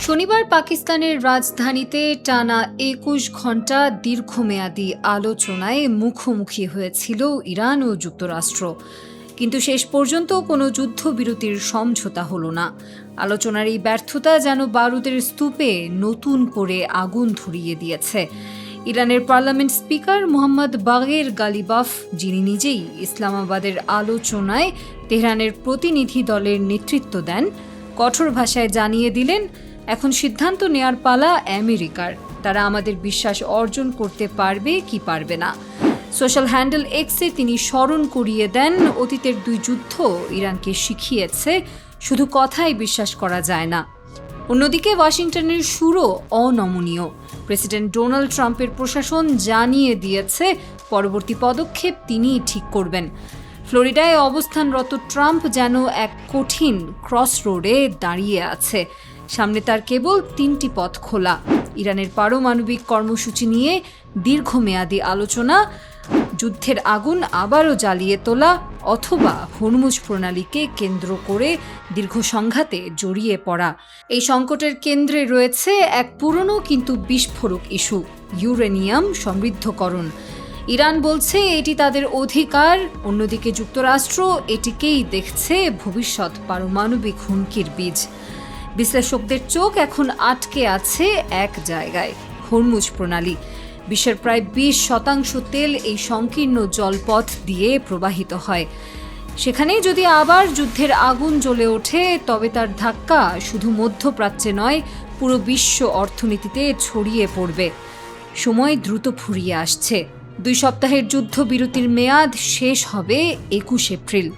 শনিবার পাকিস্তানের রাজধানীতে টানা ২১ ঘণ্টা দীর্ঘমেয়াদী আলোচনায় মুখোমুখি হয়েছিল ইরান ও যুক্তরাষ্ট্র, কিন্তু শেষ পর্যন্ত কোনো যুদ্ধবিরতির সমঝোতা হলো না। আলোচনার এই ব্যর্থতা যেন বারুদের স্তূপে নতুন করে আগুন ধরিয়ে দিয়েছে। ইরানের পার্লামেন্ট স্পিকার মোহাম্মদ বাগের গালিবাফ, যিনি নিজেই ইসলামাবাদের আলোচনায় তেহরানের প্রতিনিধি দলের নেতৃত্ব দেন, কঠোর ভাষায় জানিয়ে দিলেন, এখন সিদ্ধান্ত নেয়ার পালা আমেরিকার। তারা আমাদের বিশ্বাস অর্জন করতে পারবে কি পারবে না। সোশ্যাল হ্যান্ডেল এক্সে তিনি স্মরণ করিয়ে দেন, অতীতের ২ যুদ্ধ ইরানকে শিখিয়েছে শুধু কথাই বিশ্বাস করা যায় না। অন্যদিকে ওয়াশিংটনের সুরও অনমনীয়। প্রেসিডেন্ট ডোনাল্ড ট্রাম্পের প্রশাসন জানিয়ে দিয়েছে পরবর্তী পদক্ষেপ তিনিই ঠিক করবেন। ফ্লোরিডায় অবস্থানরত ট্রাম্প যেন এক কঠিন ক্রসরোডে দাঁড়িয়ে আছে। সামনে তার কেবল ৩টি পথ খোলা: ইরানের পারমাণবিক কর্মসূচি নিয়ে দীর্ঘমেয়াদী আলোচনা, যুদ্ধের আগুন আবারও জ্বালিয়ে তোলা, অথবা হরমুজ প্রণালীকে কেন্দ্র করে দীর্ঘ সংঘাতে জড়িয়ে পড়া। এই সংকটের কেন্দ্রে রয়েছে এক পুরনো কিন্তু বিস্ফোরক ইস্যু: ইউরেনিয়াম সমৃদ্ধকরণ। ইরান বলছে এটি তাদের অধিকার, অন্যদিকে যুক্তরাষ্ট্র এটিকেই দেখছে ভবিষ্যৎ পারমাণবিক হুমকির বীজ। বিশ্লেষকদের চোখ এখন আটকে আছে এক জায়গায়: হরমুজ প্রণালী। বিশ্বের প্রায় ২০% তেল এই সংকীর্ণ জলপথ দিয়ে প্রবাহিত হয়। সেখানে যদি আবার যুদ্ধের আগুন জ্বলে ওঠে, তবে তার ধাক্কা শুধু মধ্যপ্রাচ্যে নয়, পুরো বিশ্ব অর্থনীতিতে ছড়িয়ে পড়বে। সময় দ্রুত ফুরিয়ে আসছে। ২ সপ্তাহের যুদ্ধবিরতির মেয়াদ শেষ হবে ২১ এপ্রিল।